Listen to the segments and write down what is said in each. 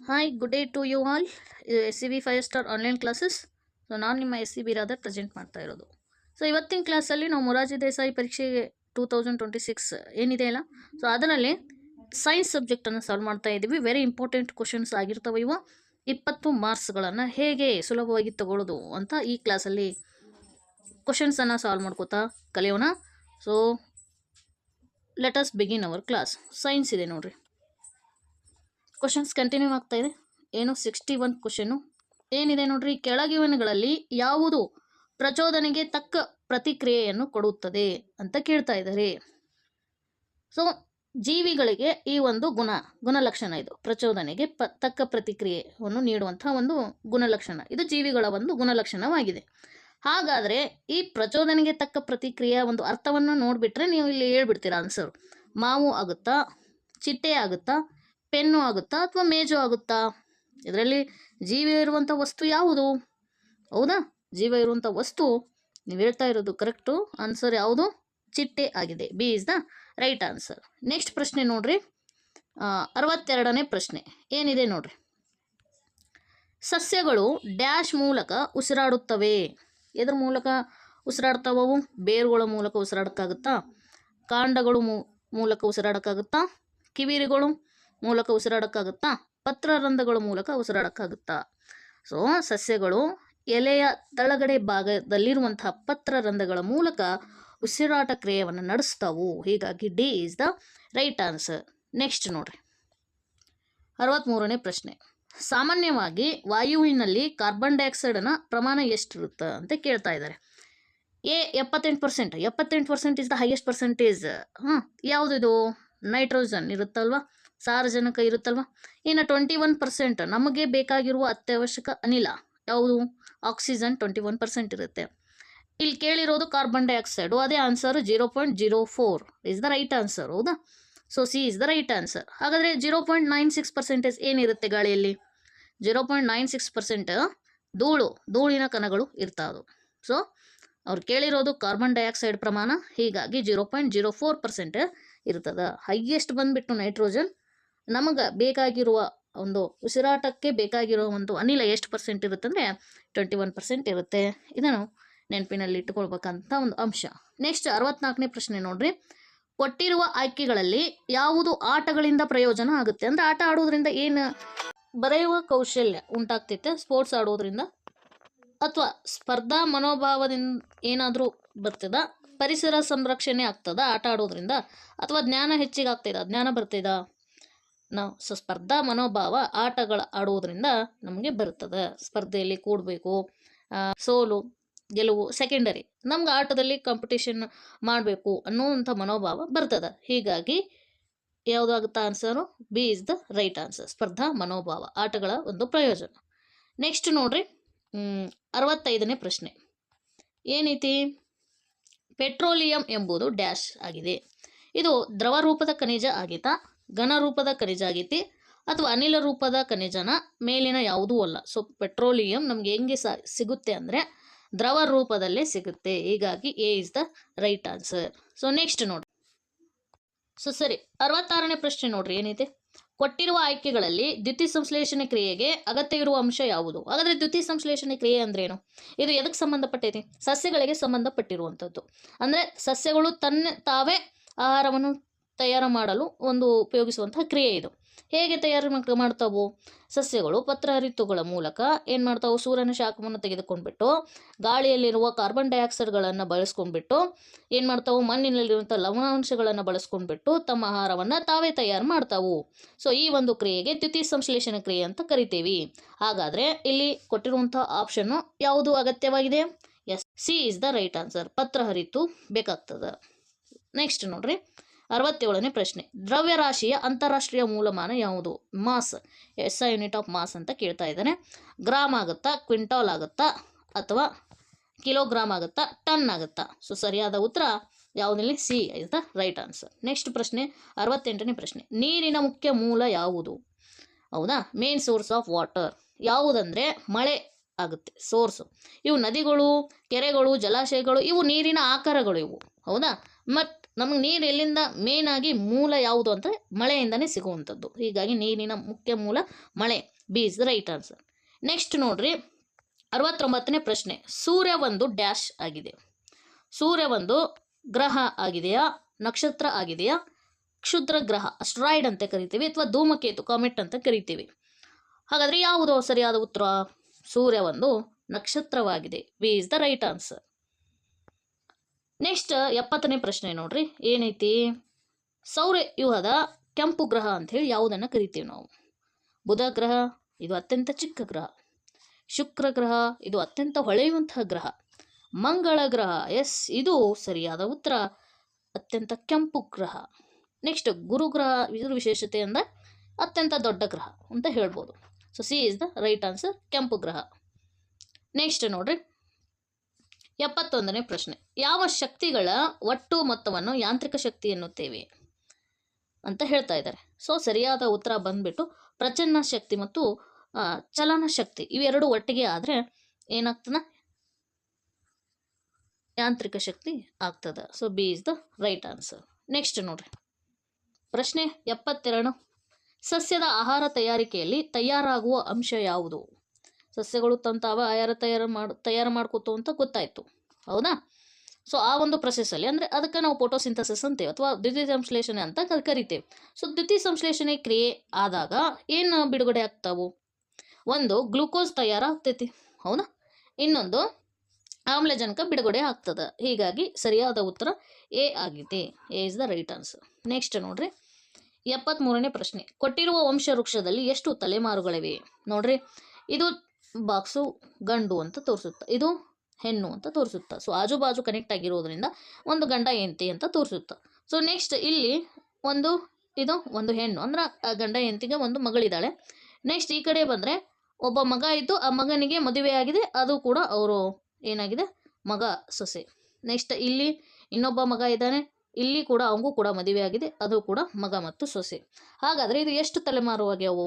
Hi, good day to you all. SCB 5 star online classes. So ನಾನು ನಿಮ್ಮ SCB ರಾಧರ್ present ಮಾಡ್ತಾ ಇರೋದು. So ಇವತ್ತಿನ ಕ್ಲಾಸಲ್ಲಿ ನಾವು ಮೊರಾರ್ಜಿ ದೇಸಾಯಿ ಪರೀಕ್ಷೆಗೆ 2026 ಏನಿದೆ ಅಲ್ಲ, ಸೊ ಅದರಲ್ಲಿ ಸೈನ್ಸ್ ಸಬ್ಜೆಕ್ಟನ್ನು ಸಾಲ್ವ್ ಮಾಡ್ತಾ ಇದ್ದೀವಿ. ವೆರಿ ಇಂಪಾರ್ಟೆಂಟ್ ಕ್ವಶನ್ಸ್ ಆಗಿರ್ತವೆ ಇವು. 20 ಮಾರ್ಕ್ಸ್ಗಳನ್ನು ಹೇಗೆ ಸುಲಭವಾಗಿ ತಗೊಳ್ಳೋದು ಅಂತ ಈ ಕ್ಲಾಸಲ್ಲಿ ಕ್ವಶನ್ಸನ್ನು ಸಾಲ್ವ್ ಮಾಡ್ಕೋತಾ ಕಲಿಯೋಣ. So let us begin our class. Science ಇದೆ ನೋಡ್ರಿ. ಕ್ವಶನ್ಸ್ ಕಂಟಿನ್ಯೂ ಆಗ್ತಾ ಇದೆ. ಏನು 61 ಕ್ವಶನ್ನು ಏನಿದೆ ನೋಡ್ರಿ. ಕೆಳಗಿನಗಳಲ್ಲಿ ಯಾವುದು ಪ್ರಚೋದನೆಗೆ ತಕ್ಕ ಪ್ರತಿಕ್ರಿಯೆಯನ್ನು ಕೊಡುತ್ತದೆ ಅಂತ ಕೇಳ್ತಾ ಇದ್ದಾರೆ. ಸೊ ಜೀವಿಗಳಿಗೆ ಈ ಒಂದು ಗುಣಲಕ್ಷಣ ಇದು. ಪ್ರಚೋದನೆಗೆ ತಕ್ಕ ಪ್ರತಿಕ್ರಿಯೆಯನ್ನು ನೀಡುವಂತಹ ಒಂದು ಗುಣಲಕ್ಷಣ ಇದು ಜೀವಿಗಳ ಒಂದು ಗುಣಲಕ್ಷಣವಾಗಿದೆ. ಹಾಗಾದರೆ ಈ ಪ್ರಚೋದನೆಗೆ ತಕ್ಕ ಪ್ರತಿಕ್ರಿಯೆಯ ಒಂದು ಅರ್ಥವನ್ನು ನೋಡಿಬಿಟ್ರೆ ನೀವು ಇಲ್ಲಿ ಹೇಳ್ಬಿಡ್ತೀರಾ ಆನ್ಸರ್. ಮಾವು ಆಗುತ್ತಾ, ಚಿಟ್ಟೆ ಆಗುತ್ತಾ, ಪೆನ್ನು ಆಗುತ್ತಾ ಅಥವಾ ಮೇಜು ಆಗುತ್ತಾ? ಇದರಲ್ಲಿ ಜೀವ ಇರುವಂಥ ವಸ್ತು ಯಾವುದು? ಹೌದಾ, ಜೀವ ಇರುವಂಥ ವಸ್ತು ನೀವು ಹೇಳ್ತಾ ಇರೋದು ಕರೆಕ್ಟು. ಆನ್ಸರ್ ಯಾವುದು? ಚಿಟ್ಟೆ ಆಗಿದೆ. B is the right answer. Next ಪ್ರಶ್ನೆ ನೋಡ್ರಿ. 62ನೇ ಪ್ರಶ್ನೆ ಏನಿದೆ ನೋಡ್ರಿ. ಸಸ್ಯಗಳು ಡ್ಯಾಶ್ ಮೂಲಕ ಉಸಿರಾಡುತ್ತವೆ. ಎದ್ರ ಮೂಲಕ ಉಸಿರಾಡ್ತಾವವು? ಬೇರುಗಳ ಮೂಲಕ ಉಸಿರಾಡಕ್ಕಾಗುತ್ತಾ? ಕಾಂಡಗಳು ಮೂಲಕ ಉಸಿರಾಡಕ್ಕಾಗುತ್ತಾ? ಕಿವಿರುಗಳು ಮೂಲಕ ಉಸಿರಾಡಕ್ಕಾಗುತ್ತಾ? ಪತ್ರರಂಧ್ರಗಳ ಮೂಲಕ ಉಸಿರಾಡಕ್ಕಾಗುತ್ತಾ? ಸೊ ಸಸ್ಯಗಳು ಎಲೆಯ ತಳಗಡೆ ಭಾಗದಲ್ಲಿರುವಂತಹ ಪತ್ರರಂಧ್ರಗಳ ಮೂಲಕ ಉಸಿರಾಟ ಕ್ರಿಯೆಯನ್ನು ನಡೆಸ್ತಾವು. ಹೀಗಾಗಿ D is the right answer. Next ನೋಡ್ರಿ. 63ನೇ ಪ್ರಶ್ನೆ. ಸಾಮಾನ್ಯವಾಗಿ ವಾಯುವಿನಲ್ಲಿ ಕಾರ್ಬನ್ ಡೈಆಕ್ಸೈಡ್ನ ಪ್ರಮಾಣ ಎಷ್ಟಿರುತ್ತೆ ಅಂತ ಕೇಳ್ತಾ ಇದ್ದಾರೆ. 78%. 78% ಇಸ್ ದ ಹೈಯೆಸ್ಟ್ ಪರ್ಸೆಂಟೇಜ್. ಯಾವುದಿದು? ನೈಟ್ರೋಜನ್ ಇರುತ್ತಲ್ವ, ಸಾರಜನಕ ಇರುತ್ತಲ್ವ. ಇನ್ನು 21% ನಮಗೆ ಬೇಕಾಗಿರುವ ಅತ್ಯವಶ್ಯಕ ಅನಿಲ ಯಾವುದು? ಆಕ್ಸಿಜನ್ 21% ಇರುತ್ತೆ. ಇಲ್ಲಿ ಕೇಳಿರೋದು ಕಾರ್ಬನ್ ಡೈಆಕ್ಸೈಡು. ಅದೇ answer 0.04 is the right answer. ಹೌದಾ? So C is the right answer. ಹಾಗಾದರೆ 0.96% ಏನಿರುತ್ತೆ ಗಾಳಿಯಲ್ಲಿ? 0.96% ಧೂಳಿನ ಕಣಗಳು ಇರ್ತಾವೆ. ಸೊ ಅವ್ರು ಕೇಳಿರೋದು ಕಾರ್ಬನ್ ಡೈಆಕ್ಸೈಡ್ ಪ್ರಮಾಣ. ಹೀಗಾಗಿ 0.04% ಇರ್ತದೆ. ಹೈಯೆಸ್ಟ್ ಬಂದುಬಿಟ್ಟು ನೈಟ್ರೋಜನ್. ನಮಗೆ ಬೇಕಾಗಿರುವ ಒಂದು ಉಸಿರಾಟಕ್ಕೆ ಬೇಕಾಗಿರೋ ಒಂದು ಅನಿಲ ಎಷ್ಟು ಪರ್ಸೆಂಟ್ ಇರುತ್ತೆ ಅಂದರೆ 21% ಇರುತ್ತೆ. ಇದನ್ನು ನೆನಪಿನಲ್ಲಿ ಇಟ್ಟುಕೊಳ್ಬೇಕಂತ ಒಂದು ಅಂಶ. ನೆಕ್ಸ್ಟ್ 64ನೇ ಪ್ರಶ್ನೆ ನೋಡ್ರಿ. ಕೊಟ್ಟಿರುವ ಆಯ್ಕೆಗಳಲ್ಲಿ ಯಾವುದು ಆಟಗಳಿಂದ ಪ್ರಯೋಜನ ಆಗುತ್ತೆ? ಅಂದರೆ ಆಟ ಆಡೋದ್ರಿಂದ ಏನು ಬರೆಯುವ ಕೌಶಲ್ಯ ಉಂಟಾಗ್ತೈತೆ ಸ್ಪೋರ್ಟ್ಸ್ ಆಡೋದ್ರಿಂದ, ಅಥವಾ ಸ್ಪರ್ಧಾ ಮನೋಭಾವದಿಂದ ಏನಾದರೂ ಬರ್ತದ? ಪರಿಸರ ಸಂರಕ್ಷಣೆ ಆಗ್ತದ ಆಟ ಆಡೋದ್ರಿಂದ, ಅಥವಾ ಜ್ಞಾನ ಹೆಚ್ಚಿಗೆ ಆಗ್ತದ? ಜ್ಞಾನ ಬರ್ತದ? ನಾವು ಸ್ಪರ್ಧಾ ಮನೋಭಾವ ಆಟಗಳ ಆಡುವುದರಿಂದ ನಮಗೆ ಬರ್ತದೆ. ಸ್ಪರ್ಧೆಯಲ್ಲಿ ಕೂಡಬೇಕು, ಸೋಲು ಗೆಲುವು ಸೆಕೆಂಡರಿ. ನಮ್ಗೆ ಆಟದಲ್ಲಿ ಕಾಂಪಿಟೇಷನ್ ಮಾಡಬೇಕು ಅನ್ನೋವಂಥ ಮನೋಭಾವ ಬರ್ತದೆ. ಹೀಗಾಗಿ ಯಾವುದಾಗುತ್ತಾ answer? B is the right answer. ಸ್ಪರ್ಧಾ ಮನೋಭಾವ ಆಟಗಳ ಒಂದು ಪ್ರಯೋಜನ. ನೆಕ್ಸ್ಟ್ ನೋಡ್ರಿ. 65ನೇ ಪ್ರಶ್ನೆ ಏನೈತಿ? ಪೆಟ್ರೋಲಿಯಂ ಎಂಬುದು ಡ್ಯಾಶ್ ಆಗಿದೆ. ಇದು ದ್ರವ ರೂಪದ ಖನಿಜ ಆಗಿತ್ತಾ, ಘನ ರೂಪದ ಖನಿಜ ಆಗೈತಿ, ಅಥವಾ ಅನಿಲ ರೂಪದ ಖನಿಜನ ಮೇಲಿನ ಯಾವುದೂ ಅಲ್ಲ. ಸೊ ಪೆಟ್ರೋಲಿಯಂ ನಮ್ಗೆ ಹೆಂಗೆ ಸಿಗುತ್ತೆ ಅಂದರೆ ದ್ರವ ರೂಪದಲ್ಲೇ ಸಿಗುತ್ತೆ. ಹೀಗಾಗಿ A is the right answer. So next ನೋಡ್ರಿ. ಸೊ ಸರಿ, 66ನೇ ಪ್ರಶ್ನೆ ನೋಡ್ರಿ. ಏನೈತೆ? ಕೊಟ್ಟಿರುವ ಆಯ್ಕೆಗಳಲ್ಲಿ ದ್ಯುತಿ ಸಂಶ್ಲೇಷಣೆ ಕ್ರಿಯೆಗೆ ಅಗತ್ಯ ಇರುವ ಅಂಶ ಯಾವುದು? ಹಾಗಾದರೆ ದ್ಯುತಿ ಸಂಶ್ಲೇಷಣೆ ಕ್ರಿಯೆ ಅಂದ್ರೇನು? ಇದು ಎದಕ್ಕೆ ಸಂಬಂಧಪಟ್ಟೈತಿ? ಸಸ್ಯಗಳಿಗೆ ಸಂಬಂಧಪಟ್ಟಿರುವಂಥದ್ದು. ಅಂದರೆ ಸಸ್ಯಗಳು ತಾವೇ ಆಹಾರವನ್ನು ತಯಾರು ಮಾಡಲು ಒಂದು ಉಪಯೋಗಿಸುವಂತಹ ಕ್ರಿಯೆ ಇದು. ಹೇಗೆ ತಯಾರು ಮಾಡ್ತಾವು? ಸಸ್ಯಗಳು ಪತ್ರಹರಿತುಗಳ ಮೂಲಕ ಏನು ಮಾಡ್ತಾವೆ? ಸೂರ್ಯನ ಶಾಖವನ್ನು ತೆಗೆದುಕೊಂಡ್ಬಿಟ್ಟು ಗಾಳಿಯಲ್ಲಿರುವ ಕಾರ್ಬನ್ ಡೈಆಕ್ಸೈಡ್ಗಳನ್ನು ಬಳಸ್ಕೊಂಡ್ಬಿಟ್ಟು ಏನು ಮಾಡ್ತಾವೆ? ಮಣ್ಣಿನಲ್ಲಿರುವಂಥ ಲವಣಾಂಶಗಳನ್ನು ಬಳಸ್ಕೊಂಡ್ಬಿಟ್ಟು ತಮ್ಮ ಆಹಾರವನ್ನು ತಾವೇ ತಯಾರು ಮಾಡ್ತಾವು. ಸೊ ಈ ಒಂದು ಕ್ರಿಯೆಗೆ ದ್ಯುತಿ ಸಂಶ್ಲೇಷಣೆ ಕ್ರಿಯೆ ಅಂತ ಕರಿತೀವಿ. ಹಾಗಾದರೆ ಇಲ್ಲಿ ಕೊಟ್ಟಿರುವಂಥ ಆಪ್ಷನ್ನು ಯಾವುದು ಅಗತ್ಯವಾಗಿದೆ? Yes, C is the right answer. ಪತ್ರಹರಿತು ಬೇಕಾಗ್ತದೆ. ನೆಕ್ಸ್ಟ್ ನೋಡ್ರಿ. 67ನೇ ಪ್ರಶ್ನೆ. ದ್ರವ್ಯರಾಶಿಯ ಅಂತಾರಾಷ್ಟ್ರೀಯ ಮೂಲಮಾನ ಯಾವುದು? Mass, SI unit of mass ಅಂತ ಕೇಳ್ತಾ ಇದ್ದಾನೆ. ಗ್ರಾಮ್ ಆಗುತ್ತಾ, ಕ್ವಿಂಟಾಲ್ ಆಗುತ್ತಾ, ಅಥವಾ ಕಿಲೋಗ್ರಾಮ್ ಆಗುತ್ತಾ, ಟನ್ ಆಗುತ್ತಾ? ಸೊ ಸರಿಯಾದ ಉತ್ತರ ಯಾವುದಲ್ಲಿ? C is the right answer. Next ಪ್ರಶ್ನೆ 68ನೇ ಪ್ರಶ್ನೆ. ನೀರಿನ ಮುಖ್ಯ ಮೂಲ ಯಾವುದು? ಹೌದಾ, ಮೇನ್ ಸೋರ್ಸ್ ಆಫ್ ವಾಟರ್ ಯಾವುದಂದರೆ ಮಳೆ ಆಗುತ್ತೆ ಸೋರ್ಸು. ಇವು ನದಿಗಳು, ಕೆರೆಗಳು, ಜಲಾಶಯಗಳು ಇವು ನೀರಿನ ಆಕಾರಗಳು ಇವು. ಹೌದಾ, ನಮಗೆ ನೀರು ಎಲ್ಲಿಂದ ಮೇನ್ ಆಗಿ ಮೂಲ ಯಾವುದು ಅಂದರೆ ಮಳೆಯಿಂದನೇ ಸಿಗುವಂಥದ್ದು. ಹೀಗಾಗಿ ನೀರಿನ ಮುಖ್ಯ ಮೂಲ ಮಳೆ. B is the right answer. Next ನೋಡ್ರಿ 69ನೇ ಪ್ರಶ್ನೆ. ಸೂರ್ಯ ಒಂದು ಡ್ಯಾಶ್ ಆಗಿದೆ. ಸೂರ್ಯ ಒಂದು ಗ್ರಹ ಆಗಿದೆಯಾ, ನಕ್ಷತ್ರ ಆಗಿದೆಯಾ, ಕ್ಷುದ್ರ ಗ್ರಹ ಅಸ್ಟ್ರಾಯ್ಡ್ ಅಂತ ಕರಿತೀವಿ, ಅಥವಾ ಧೂಮಕೇತು ಕಾಮೆಟ್ ಅಂತ ಕರಿತೀವಿ. ಹಾಗಾದರೆ ಯಾವುದು ಸರಿಯಾದ ಉತ್ತರ? ಸೂರ್ಯ ಒಂದು ನಕ್ಷತ್ರವಾಗಿದೆ. B is the right answer. Next 70ನೇ ಪ್ರಶ್ನೆ ನೋಡ್ರಿ, ಏನೈತಿ? ಸೌರವ್ಯೂಹದ ಕೆಂಪು ಗ್ರಹ ಅಂಥೇಳಿ ಯಾವುದನ್ನು ಕರಿತೀವಿ ನಾವು? ಬುಧ ಗ್ರಹ, ಇದು ಅತ್ಯಂತ ಚಿಕ್ಕ ಗ್ರಹ. ಶುಕ್ರ ಗ್ರಹ, ಇದು ಅತ್ಯಂತ ಹೊಳೆಯುವಂತಹ ಗ್ರಹ. ಮಂಗಳ ಗ್ರಹ, ಎಸ್, ಇದು ಸರಿಯಾದ ಉತ್ತರ, ಅತ್ಯಂತ ಕೆಂಪು ಗ್ರಹ. ನೆಕ್ಸ್ಟ್ ಗುರು ಗ್ರಹ, ಇದ್ರ ವಿಶೇಷತೆ ಅಂದರೆ ಅತ್ಯಂತ ದೊಡ್ಡ ಗ್ರಹ ಅಂತ ಹೇಳ್ಬೋದು. So C is the right answer, ಕೆಂಪು ಗ್ರಹ. ನೆಕ್ಸ್ಟ್ ನೋಡ್ರಿ 71ನೇ ಪ್ರಶ್ನೆ. ಯಾವ ಶಕ್ತಿಗಳ ಒಟ್ಟು ಮೊತ್ತವನ್ನು ಯಾಂತ್ರಿಕ ಶಕ್ತಿ ಎನ್ನುತ್ತೇವೆ ಅಂತ ಹೇಳ್ತಾ ಇದ್ದಾರೆ. ಸೊ ಸರಿಯಾದ ಉತ್ತರ ಬಂದ್ಬಿಟ್ಟು ಪ್ರಚನ್ನ ಶಕ್ತಿ ಮತ್ತು ಚಲನ ಶಕ್ತಿ ಇವೆರಡು ಒಟ್ಟಿಗೆ ಆದರೆ ಏನಾಗ್ತದ? ಯಾಂತ್ರಿಕ ಶಕ್ತಿ ಆಗ್ತದ. So B is the right answer. Next ನೋಡ್ರಿ ಪ್ರಶ್ನೆ 72. ಸಸ್ಯದ ಆಹಾರ ತಯಾರಿಕೆಯಲ್ಲಿ ತಯಾರಾಗುವ ಅಂಶ ಯಾವುದು? ಸಸ್ಯಗಳು ತಂತಾವ ಆಹಾರ ತಯಾರು ಮಾಡ್ಕೋತು ಅಂತ ಗೊತ್ತಾಯಿತು, ಹೌದಾ? ಸೊ ಆ ಒಂದು ಪ್ರೊಸೆಸ್ಸಲ್ಲಿ ಅಂದರೆ ಅದಕ್ಕೆ ನಾವು ಫೋಟೋಸಿಂಥಸಿಸ್ ಅಂತೇವೆ ಅಥವಾ ದ್ವಿತೀಯ ಸಂಶ್ಲೇಷಣೆ ಅಂತ ಕರಿತೇವೆ. ಸೊ ದ್ವಿತೀಯ ಸಂಶ್ಲೇಷಣೆ ಕ್ರಿಯೆ ಆದಾಗ ಏನು ಬಿಡುಗಡೆ ಆಗ್ತಾವು? ಒಂದು ಗ್ಲೂಕೋಸ್ ತಯಾರಾಗ್ತೈತಿ, ಹೌದಾ? ಇನ್ನೊಂದು ಆಮ್ಲಜನಕ ಬಿಡುಗಡೆ ಆಗ್ತದೆ. ಹೀಗಾಗಿ ಸರಿಯಾದ ಉತ್ತರ ಎ ಆಗಿದೆ. A is the right answer. Next ನೋಡ್ರಿ 73ನೇ ಪ್ರಶ್ನೆ. ಕೊಟ್ಟಿರುವ ವಂಶವೃಕ್ಷದಲ್ಲಿ ಎಷ್ಟು ತಲೆಮಾರುಗಳಿವೆ? ನೋಡ್ರಿ, ಇದು ಬಾಕ್ಸು ಗಂಡು ಅಂತ ತೋರಿಸುತ್ತೆ, ಇದು ಹೆಣ್ಣು ಅಂತ ತೋರಿಸುತ್ತೆ. ಸೊ ಆಜು ಬಾಜು ಕನೆಕ್ಟ್ ಆಗಿರೋದ್ರಿಂದ ಒಂದು ಗಂಡ ಹೆಂಡತಿ ಅಂತ ತೋರಿಸುತ್ತೆ. ಸೊ ನೆಕ್ಸ್ಟ್ ಇಲ್ಲಿ ಇದು ಒಂದು ಹೆಣ್ಣು ಅಂದ್ರೆ ಆ ಗಂಡ ಹೆಂಡತಿಗೆ ಒಂದು ಮಗಳಿದ್ದಾಳೆ. ನೆಕ್ಸ್ಟ್ ಈ ಕಡೆ ಬಂದರೆ ಒಬ್ಬ ಮಗ ಇದ್ದು ಆ ಮಗನಿಗೆ ಮದುವೆ ಆಗಿದೆ, ಅದು ಕೂಡ ಅವರು ಏನಾಗಿದೆ? ಮಗ ಸೊಸೆ. ನೆಕ್ಸ್ಟ್ ಇಲ್ಲಿ ಇನ್ನೊಬ್ಬ ಮಗ ಇದ್ದಾನೆ, ಇಲ್ಲಿ ಕೂಡ ಅವನಿಗೂ ಕೂಡ ಮದುವೆ ಆಗಿದೆ, ಅದು ಕೂಡ ಮಗ ಮತ್ತು ಸೊಸೆ. ಹಾಗಾದರೆ ಇದು ಎಷ್ಟು ತಲೆಮಾರು ಆಗ್ಯಾವು?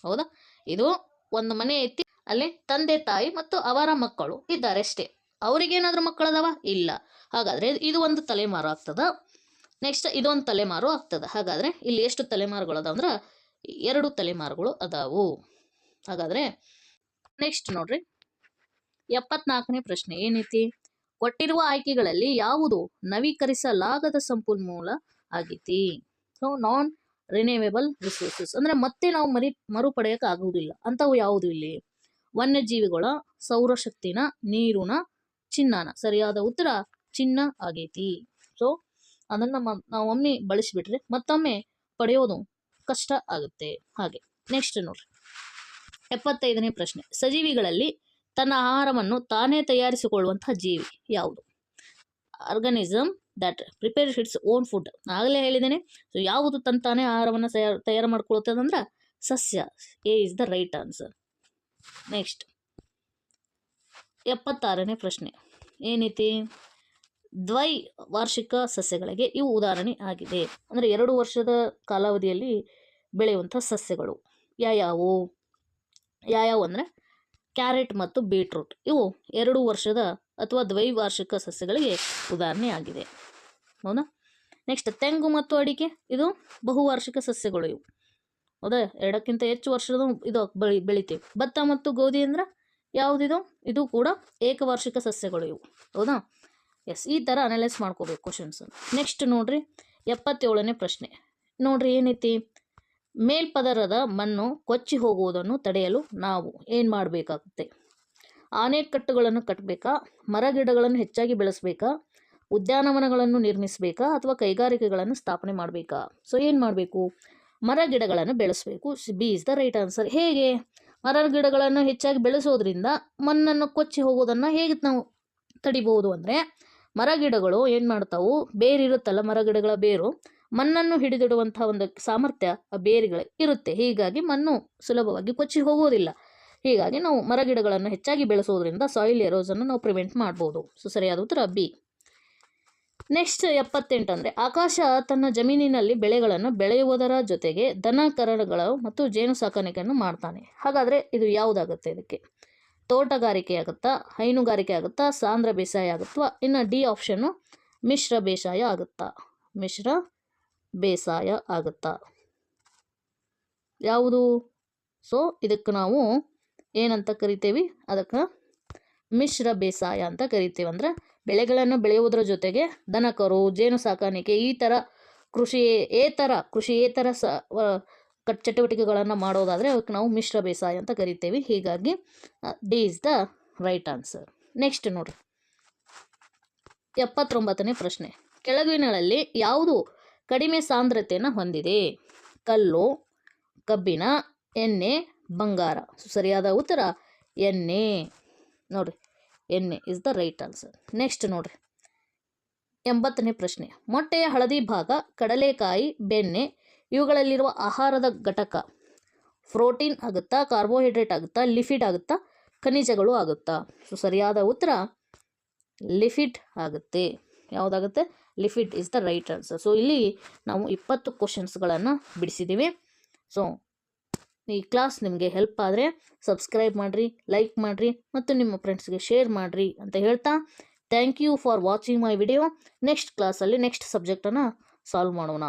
ಹೌದಾ? ಇದು ಒಂದು ಮನೆ ಐತಿ, ಅಲ್ಲಿ ತಂದೆ ತಾಯಿ ಮತ್ತು ಅವರ ಮಕ್ಕಳು ಇದ್ದಾರೆ ಅಷ್ಟೇ. ಅವ್ರಿಗೇನಾದ್ರೂ ಮಕ್ಕಳದಾವ? ಇಲ್ಲ. ಹಾಗಾದರೆ ಇದು ಒಂದು ತಲೆಮಾರು ಆಗ್ತದ. ನೆಕ್ಸ್ಟ್ ಇದೊಂದು ತಲೆಮಾರು ಆಗ್ತದೆ. ಹಾಗಾದರೆ ಇಲ್ಲಿ ಎಷ್ಟು ತಲೆಮಾರುಗಳು ಅದಾವಂದ್ರೆ 2 ತಲೆಮಾರುಗಳು ಅದಾವು. ಹಾಗಾದರೆ ನೆಕ್ಸ್ಟ್ ನೋಡ್ರಿ 74ನೇ ಪ್ರಶ್ನೆ ಏನೈತಿ? ಕೊಟ್ಟಿರುವ ಆಯ್ಕೆಗಳಲ್ಲಿ ಯಾವುದು ನವೀಕರಿಸಲಾಗದ ಸಂಪನ್ಮೂಲ ಆಗೈತಿ? ಸೊ ನಾನ್ ರಿನ್ಯೂವೇಬಲ್ ರಿಸೋರ್ಸಸ್ ಅಂದರೆ ಮತ್ತೆ ನಾವು ಮರುಪಡೆಯೋಕೆ ಆಗುವುದಿಲ್ಲ ಅಂಥವು ಯಾವುದು ಇಲ್ಲಿ? ವನ್ಯಜೀವಿಗಳ, ಸೌರಶಕ್ತಿನ, ನೀರುನ, ಚಿನ್ನನ. ಸರಿಯಾದ ಉತ್ತರ ಚಿನ್ನ ಆಗೈತಿ. ಸೊ ಅದನ್ನು ನಾವು ಒಮ್ಮೆ ಬಳಸಿಬಿಟ್ರೆ ಮತ್ತೊಮ್ಮೆ ಪಡೆಯೋದು ಕಷ್ಟ ಆಗುತ್ತೆ. ಹಾಗೆ ನೆಕ್ಸ್ಟ್ ನೋಡ್ರಿ 75ನೇ ಪ್ರಶ್ನೆ. ಸಜೀವಿಗಳಲ್ಲಿ ತನ್ನ ಆಹಾರವನ್ನು ತಾನೇ ತಯಾರಿಸಿಕೊಳ್ಳುವಂತಹ ಜೀವಿ ಯಾವುದು? Organism that prepare its own food. ಆಗಲೇ ಹೇಳಿದ್ದೇನೆ. ಸೊ ಯಾವುದು ತಾನೇ ಆಹಾರವನ್ನು ತಯಾರು ಮಾಡ್ಕೊಳ್ತದಂದ್ರೆ ಸಸ್ಯ. A is the right answer. Next 76ನೇ ಪ್ರಶ್ನೆ ಏನೈತಿ? ದ್ವೈವಾರ್ಷಿಕ ಸಸ್ಯಗಳಿಗೆ ಇವು ಉದಾಹರಣೆ ಆಗಿದೆ. ಅಂದರೆ 2 ವರ್ಷದ ಕಾಲಾವಧಿಯಲ್ಲಿ ಬೆಳೆಯುವಂಥ ಸಸ್ಯಗಳು ಯಾವ್ಯಾವು ಅಂದರೆ ಕ್ಯಾರೆಟ್ ಮತ್ತು ಬೀಟ್ರೂಟ್. ಇವು 2 ವರ್ಷದ ಅಥವಾ ದ್ವೈವಾರ್ಷಿಕ ಸಸ್ಯಗಳಿಗೆ ಉದಾಹರಣೆ ಆಗಿದೆ, ಹೌದಾ? ನೆಕ್ಸ್ಟ್ ತೆಂಗು ಮತ್ತು ಅಡಿಕೆ, ಇದು ಬಹುವಾರ್ಷಿಕ ಸಸ್ಯಗಳು ಇವು, ಹೌದಾ? 2ಕ್ಕಿಂತ ಹೆಚ್ಚು ವರ್ಷದ ಇದು ಬೆಳಿತೀವಿ. ಭತ್ತ ಮತ್ತು ಗೋಧಿ ಅಂದ್ರೆ ಯಾವುದಿದು? ಇದು ಕೂಡ ಏಕವಾರ್ಷಿಕ ಸಸ್ಯಗಳು ಇವು, ಹೌದಾ? ಎಸ್, ಈ ಥರ ಅನಲೈಸ್ ಮಾಡ್ಕೋಬೇಕು ಕ್ವಶನ್ಸ್. ನೆಕ್ಸ್ಟ್ ನೋಡ್ರಿ 77ನೇ ಪ್ರಶ್ನೆ ನೋಡ್ರಿ ಏನೈತಿ? ಮೇಲ್ಪದರದ ಮಣ್ಣು ಕೊಚ್ಚಿ ಹೋಗುವುದನ್ನು ತಡೆಯಲು ನಾವು ಏನು ಮಾಡಬೇಕಾಗುತ್ತೆ? ಆನೆಕಟ್ಟುಗಳನ್ನು ಕಟ್ಟಬೇಕಾ, ಮರಗಿಡಗಳನ್ನು ಹೆಚ್ಚಾಗಿ ಬೆಳೆಸಬೇಕಾ, ಉದ್ಯಾನವನಗಳನ್ನು ನಿರ್ಮಿಸಬೇಕಾ, ಅಥವಾ ಕೈಗಾರಿಕೆಗಳನ್ನು ಸ್ಥಾಪನೆ ಮಾಡಬೇಕಾ? ಸೊ ಏನು ಮಾಡಬೇಕು? ಮರಗಿಡಗಳನ್ನು ಬೆಳೆಸಬೇಕು. B is the right answer. ಹೇಗೆ? ಮರಗಿಡಗಳನ್ನು ಹೆಚ್ಚಾಗಿ ಬೆಳೆಸೋದ್ರಿಂದ ಮಣ್ಣನ್ನು ಕೊಚ್ಚಿ ಹೋಗೋದನ್ನು ಹೇಗೆ ನಾವು ತಡಿಬಹುದು ಅಂದರೆ, ಮರಗಿಡಗಳು ಏನು ಮಾಡ್ತಾವು? ಬೇರಿರುತ್ತಲ್ಲ, ಮರಗಿಡಗಳ ಬೇರು ಮಣ್ಣನ್ನು ಹಿಡಿದಿಡುವಂಥ ಒಂದು ಸಾಮರ್ಥ್ಯ ಆ ಬೇರುಗಳಿಗೆ ಇರುತ್ತೆ. ಹೀಗಾಗಿ ಮಣ್ಣು ಸುಲಭವಾಗಿ ಕೊಚ್ಚಿ ಹೋಗೋದಿಲ್ಲ. ಹೀಗಾಗಿ ನಾವು ಮರಗಿಡಗಳನ್ನು ಹೆಚ್ಚಾಗಿ ಬೆಳೆಸೋದ್ರಿಂದ ಸಾಯಿಲ್ ಎರೋಸನ್ನು ನಾವು ಪ್ರಿವೆಂಟ್ ಮಾಡ್ಬೋದು. ಸೊ ಸರಿಯಾದ ಉತ್ತರ ಬಿ. ನೆಕ್ಸ್ಟ್ 78 ಅಂದರೆ ಆಕಾಶ ತನ್ನ ಜಮೀನಿನಲ್ಲಿ ಬೆಳೆಗಳನ್ನು ಬೆಳೆಯುವುದರ ಜೊತೆಗೆ ದನ ಕರುಗಳು ಮತ್ತು ಜೇನು ಸಾಕಾಣಿಕೆಯನ್ನು ಮಾಡ್ತಾನೆ. ಹಾಗಾದರೆ ಇದು ಯಾವುದಾಗುತ್ತೆ? ಇದಕ್ಕೆ ತೋಟಗಾರಿಕೆ ಆಗುತ್ತಾ, ಹೈನುಗಾರಿಕೆ ಆಗುತ್ತಾ, ಸಾಂದ್ರ ಬೇಸಾಯ ಆಗುತ್ತಾ? ಇನ್ನು ಡಿ ಆಪ್ಷನ್ನು ಮಿಶ್ರ ಬೇಸಾಯ ಆಗುತ್ತಾ? ಮಿಶ್ರ ಬೇಸಾಯ ಆಗುತ್ತಾ? ಯಾವುದು? ಸೊ ಇದಕ್ಕೆ ನಾವು ಏನಂತ ಕರಿತೇವೆ? ಅದಕ್ಕೆ ಮಿಶ್ರ ಬೇಸಾಯ ಅಂತ ಕರಿತೇವೆ. ಅಂದರೆ ಬೆಳೆಗಳನ್ನು ಬೆಳೆಯುವುದರ ಜೊತೆಗೆ ದನಕರು, ಜೇನು ಸಾಕಾಣಿಕೆ, ಈ ಥರ ಕೃಷಿಯೇತರ ಚಟುವಟಿಕೆಗಳನ್ನು ಮಾಡೋದಾದರೆ ಅವಕ್ಕೆ ನಾವು ಮಿಶ್ರ ಬೇಸಾಯ ಅಂತ ಕರಿತೇವೆ. ಹೀಗಾಗಿ D is the right answer. Next ನೋಡ್ರಿ, 79ನೇ ಪ್ರಶ್ನೆ. ಕೆಳಗಿನಗಳಲ್ಲಿ ಯಾವುದು ಕಡಿಮೆ ಸಾಂದ್ರತೆಯನ್ನು ಹೊಂದಿದೆ? ಕಲ್ಲು, ಕಬ್ಬಿಣ, ಎಣ್ಣೆ, ಬಂಗಾರ. ಸರಿಯಾದ ಉತ್ತರ ಎಣ್ಣೆ. ನೋಡ್ರಿ, ಎಣ್ಣೆ is the right answer. Next ನೋಡ್ರಿ, 80ನೇ ಪ್ರಶ್ನೆ. ಮೊಟ್ಟೆಯ ಹಳದಿ ಭಾಗ, ಕಡಲೆಕಾಯಿ, ಬೆಣ್ಣೆ ಇವುಗಳಲ್ಲಿರುವ ಆಹಾರದ ಘಟಕ ಪ್ರೋಟೀನ್ ಆಗುತ್ತಾ, ಕಾರ್ಬೋಹೈಡ್ರೇಟ್ ಆಗುತ್ತಾ, ಲಿಪಿಡ್ ಆಗುತ್ತಾ, ಖನಿಜಗಳು ಆಗುತ್ತಾ? ಸೊ ಸರಿಯಾದ ಉತ್ತರ ಲಿಪಿಡ್ ಆಗುತ್ತೆ. ಯಾವುದಾಗುತ್ತೆ? Lipid is the right answer. So ಇಲ್ಲಿ ನಾವು 20 ಕ್ವಶನ್ಸ್ಗಳನ್ನು ಬಿಡಿಸಿದ್ದೀವಿ. ಸೊ ಈ ಕ್ಲಾಸ್ ನಿಮಗೆ ಹೆಲ್ಪ್ ಆದರೆ ಸಬ್ಸ್ಕ್ರೈಬ್ ಮಾಡಿರಿ, ಲೈಕ್ ಮಾಡಿರಿ ಮತ್ತು ನಿಮ್ಮ ಫ್ರೆಂಡ್ಸ್ಗೆ ಶೇರ್ ಮಾಡಿರಿ ಅಂತ ಹೇಳ್ತಾ, thank you for watching my video. Next ಕ್ಲಾಸಲ್ಲಿ ನೆಕ್ಸ್ಟ್ ಸಬ್ಜೆಕ್ಟನ್ನು ಸಾಲ್ವ್ ಮಾಡೋಣ.